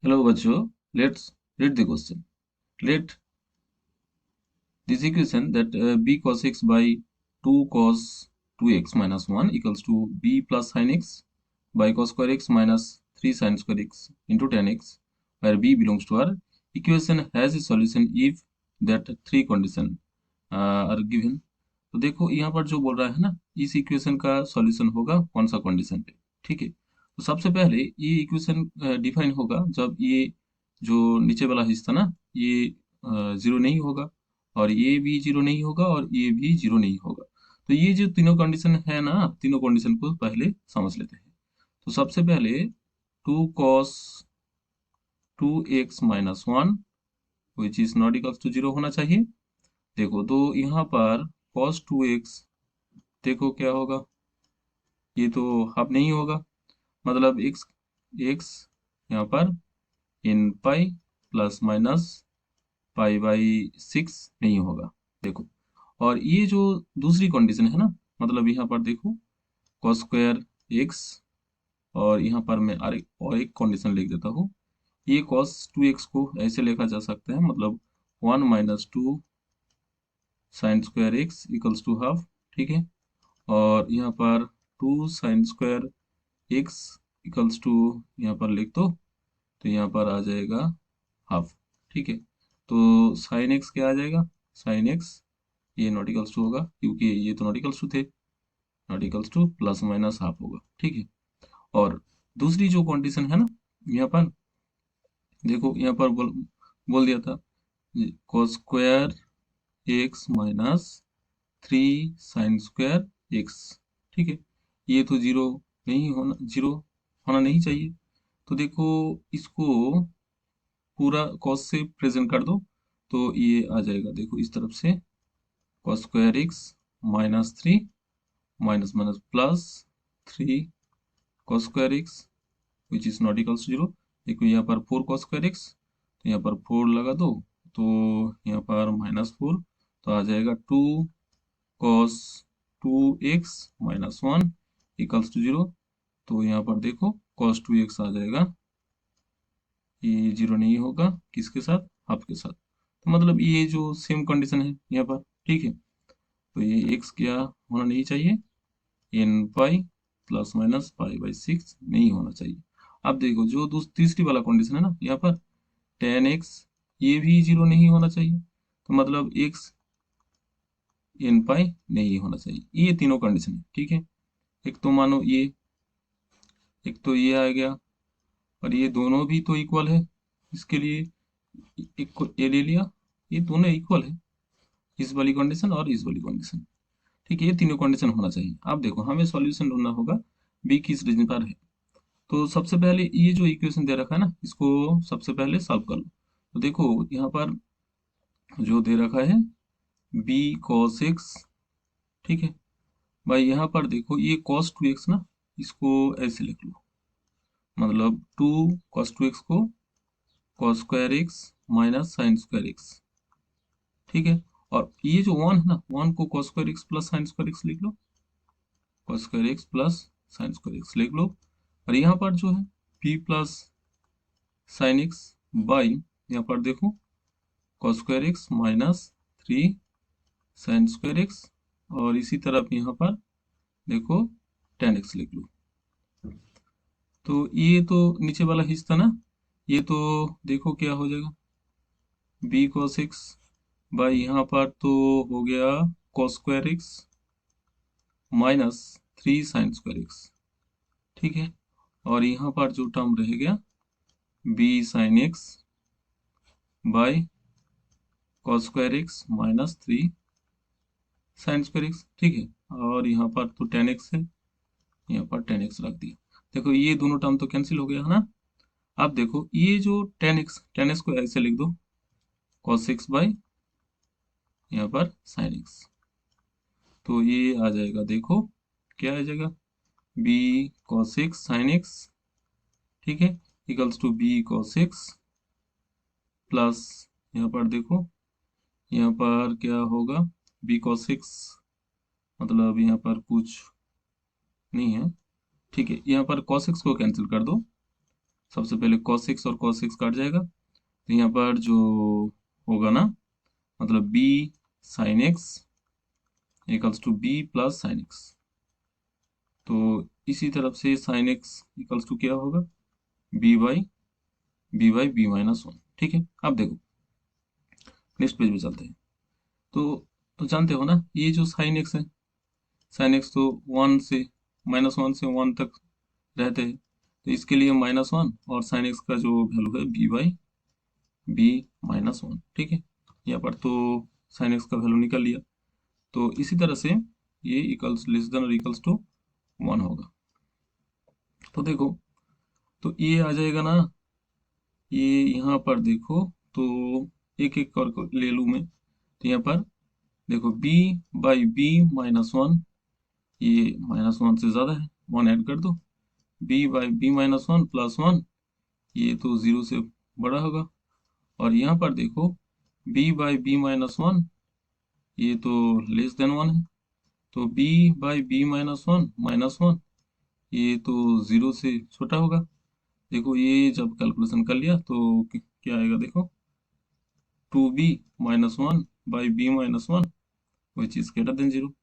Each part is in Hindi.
हेलो बच्चों, let's read the question. Let this equation that b cos x by 2 cos 2x minus 1 equals to b plus sin x by cos square x minus 3 sin square x into tan x, where b belongs to our equation has a solution if that three condition are given. तो देखो यहाँ पर जो बोल रहा है ना, इस इक्वेशन का सॉल्यूशन होगा कौन सा कंडीशन पे. ठीक है, तो सबसे पहले ये इक्वेशन डिफाइन होगा जब ये जो नीचे वाला हिस्सा ना, ये जीरो नहीं होगा, और ये भी जीरो नहीं होगा, और ये भी जीरो नहीं होगा. तो ये जो तीनों कंडीशन है ना, तीनों कंडीशन को पहले समझ लेते हैं. तो सबसे पहले 2 cos 2x - 1 which is not equals to zero होना चाहिए. देखो तो यहाँ पर cos 2x, देखो क्या होगा, ये तो हाफ नहीं होगा, मतलब x x यहाँ पर n pi plus minus pi by 6 नहीं होगा. देखो, और ये जो दूसरी कंडीशन है ना, मतलब यहाँ पर देखो cos स्क्वायर एक्स, और यहाँ पर मैं और एक कंडीशन लिख देता हूँ. ये cos 2x को ऐसे लिखा जा सकता है, मतलब 1 - 2 sine square x equals to half. ठीक है, और यहाँ पर 2 sine square x equals to, यहाँ पर लिख दो, तो यहाँ पर आ जाएगा हाफ. ठीक है, तो साइन एक्स क्या आ जाएगा, साइन एक्स ये नॉट इक्वल्स टू होगा, क्योंकि ये तो नॉट इक्वल्स टू थे, not equals two plus minus half होगा. ठीक है, और दूसरी जो कंडीशन है ना, यहाँ पर देखो, यहाँ पर बोल दिया था cos square x minus 3 sign square x. ठीक है, ये तो जीरो होना नहीं चाहिए. तो देखो, इसको पूरा cos से प्रेजेंट कर दो, तो ये आ जाएगा, देखो इस तरफ से cos square x -3 minus minus plus 3 cos square x which is not equals to zero. देखो यहाँ पर 4 cos स्क्वायर एक्स, तो यहाँ पर 4 लगा दो, तो यहाँ पर -4, तो आ जाएगा 2 cos 2x - 1 equals to zero. तो यहाँ पर देखो cos 2x आ जाएगा, ये जीरो नहीं होगा, किसके साथ, हाफ के साथ. तो मतलब ये जो सेम कंडीशन है यहाँ पर. ठीक है, तो ये x क्या होना नहीं चाहिए, n pi plus minus pi by 6 नहीं होना चाहिए. अब देखो जो तीसरी वाला कंडीशन है ना, यहाँ पर tan x ये भी जीरो नहीं होना चाहिए, तो मतलब x इन पाई नहीं होना चाहिए. ये तीनों कंडीशन है. ठीक है, एक तो मानो ये, एक तो ये आ गया, और ये दोनों भी तो इक्वल है, इसके लिए एक को ये ले लिया, ये दोनों इक्वल है, इस वाली कंडीशन और इस वाली कंडीशन. ठीक है, ये तीनों कंडीशन होना चाहिए. अब देखो हमें सॉल्यूशन ढूंढना होगा बी किस रीजन पर है. तो सबसे पहले ये जो इक्वेशन दे रखा है ना, इसको सबसे पहले सॉल्व कर लो. तो देखो यहाँ पर जो दे रखा है बी cos x. ठीक है भाई, यहाँ पर देखो ये cos 2x ना, इसको ऐसे लिख लो, मतलब 2 cos 2x को cos square x minus sign square x. ठीक है, और ये जो 1 है ना, 1 को cos square x plus sign square x लिख लो, cos square x plus sign square x लिख लो. और यहाँ पर जो है p plus sine x by, यहाँ पर देखो cos square x -3 sign square x, और इसी तरफ यहाँ पर देखो tan एक्स लिख लो. तो ये तो नीचे वाला हिस्सा ना, ये तो देखो क्या हो जाएगा, b cos x बाई यहाँ पर तो हो गया cos square x -3 sign square x. ठीक है, और यहाँ पर जो टर्म रह गया b sine x by cos square x -3 sign square x. ठीक है, और यहाँ पर तो tan एक्स है, यहाँ पर tan एक्स रख दिया. देखो ये दोनों टर्म तो कैंसिल हो गया है ना. अब देखो ये जो tan एक्स को ऐसे लिख दो, cos एक्स बाई यहाँ पर साइन एक्स. तो ये आ जाएगा, देखो क्या आ जाएगा, b cos x sine x. ठीक है, equals to b cos x plus, यहाँ पर देखो, यहाँ पर क्या होगा, b cos एक्स, मतलब यहाँ पर कुछ नहीं है. ठीक है, यहाँ पर cos एक्स को कैंसिल कर दो, सबसे पहले cos x और cos x काट जाएगा, तो यहाँ पर जो होगा ना, मतलब b sin x equals to b plus sine x. तो इसी तरफ से sin x इक्वल्स टू क्या होगा, b माइनस वन। ठीक है, अब देखो नेक्स्ट पेज पे चलते हैं। तो जानते हो ना, ये जो साइन एक्स है, साइन एक्स तो वन से -1 से 1 तक रहते हैं, तो इसके लिए -1 और साइन एक्स का जो वैल्यू है b माइनस वन। ठीक है, यहाँ पर तो साइन एक्स का वैल्यू निकल लिया, तो इसी तरह से ये इक्वल्स लेस देन और इक्वल्स टू 1 होगा। तो देखो, तो ये आ जाएगा ना, ये यहाँ पर देखो, तो एक एक कर ले लूँ मैं, तो यहाँ पर देखो b/b-1, ये -1 से ज़्यादा है, 1 ऐड कर दो, b/b-1 प्लस 1, ये तो 0 से बड़ा होगा। और यहाँ पर देखो b/b-1, ये तो लेस देन 1 है, तो b/b-1 -1, ये तो 0 से छोटा होगा। देखो ये जब कैलकुलेशन कर लिया तो क्या आएगा, देखो 2b-1/b-1 which is greater than 0।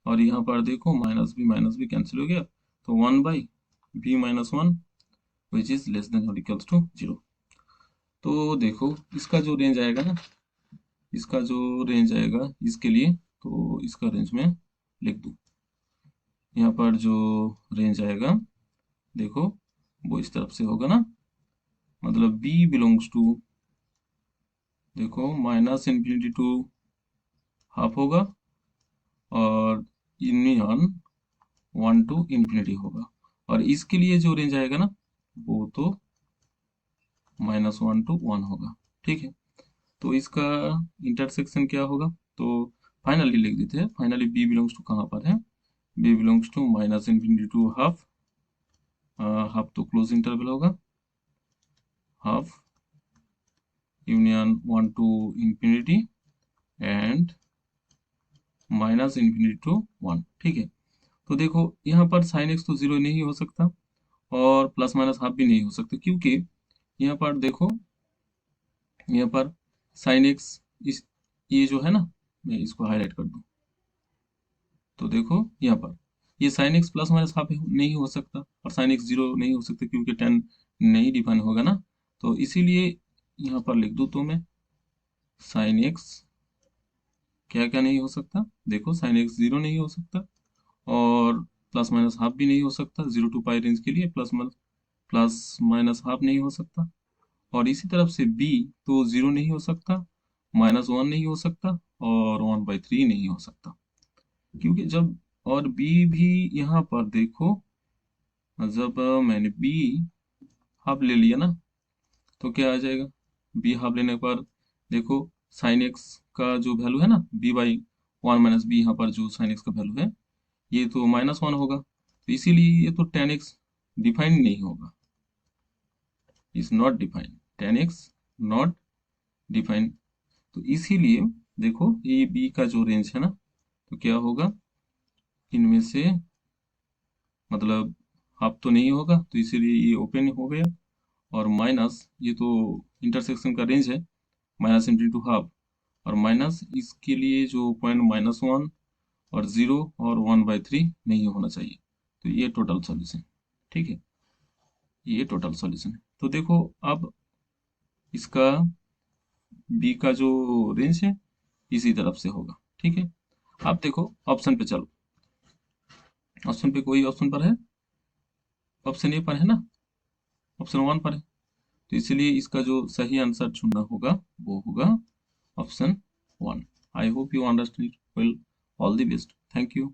और यहाँ पर देखो माइनस भी कैंसिल हो गया, तो 1/b-1 which is less than और इक्वल्स टू 0। तो देखो इसका जो रेंज आएगा ना, इसका जो रेंज आएगा इसके लिए, तो इसका रेंज में लिख दूँ। यहाँ पर जो रेंज आएगा देखो, वो इस तरफ से होगा ना, मतलब b बिलोंग्स टू, देखो -∞ टू हाफ होगा, और यूनियन 1 टू इन्फिनिटी होगा। और इसके लिए जो रेंज आएगा ना, वो तो -1 टू 1 होगा। ठीक है, तो इसका इंटरसेक्शन क्या होगा, तो फाइनली लिख देते हैं। फाइनली b बिलोंग्स टू कहाँ पर है, b belongs to -∞ to half, half तो क्लोज इंटरवल होगा, half union 1 to infinity and -∞ to 1। ठीक है, तो देखो यहाँ पर साइन एक्स तो 0 नहीं हो सकता, और प्लस माइनस हाफ भी नहीं हो सकता, क्योंकि यहाँ पर देखो, यहाँ पर साइन एक्स, इस ये जो है ना, मैं इसको हाईलाइट कर दूँ, तो देखो यहाँ पर ये sine x plus minus half नहीं हो सकता, और साइन एक्स 0 नहीं हो सकता, क्योंकि 10 नहीं डिफाइन होगा ना। तो इसीलिए यहाँ पर लिख दूँ तो मैं, साइन एक्स क्या क्या नहीं हो सकता, देखो साइन एक्स 0 नहीं हो सकता, और प्लस माइनस हाफ भी नहीं हो सकता, 0 टू पाई रेंज के लिए प्लस माइनस हाफ नहीं हो सकता। और इसी तरफ से b तो 0 नहीं हो सकता, -1 नहीं हो सकता, और 1/3 नहीं हो सकता, क्योंकि जब, और b भी यहाँ पर देखो, जब मैंने b हाफ ले लिया ना, तो क्या आ जाएगा, b हाफ लेने पर देखो साइन एक्स का जो वैल्यू है ना, b/1 - b, यहाँ पर जो साइन एक्स का वैल्यू है, ये तो -1 होगा, तो इसीलिए ये तो tan x डिफाइन नहीं होगा, is not define, tan x not define. तो इसीलिए देखो ये b का जो रेंज है ना, तो क्या होगा, इनमें से मतलब हाफ तो नहीं होगा, तो इसीलिए ये ओपन हो गया, और माइनस ये तो इंटरसेक्शन का रेंज है, -∞ टू हाफ, और माइनस इसके लिए जो पॉइंट -1 और 0 और 1/3 नहीं होना चाहिए। तो ये टोटल सॉल्यूशन, ठीक है, ये टोटल सॉल्यूशन है। तो देखो अब इसका b का जो रेंज है इसी तरफ से होगा। ठीक है, आप देखो ऑप्शन पे चलो, ऑप्शन पे कोई ऑप्शन पर है, ऑप्शन ए पर है ना, ऑप्शन 1 पर है, तो इसलिए इसका जो सही आंसर चुनना होगा वो होगा option 1। I hope you understand it well. All the best, thank you.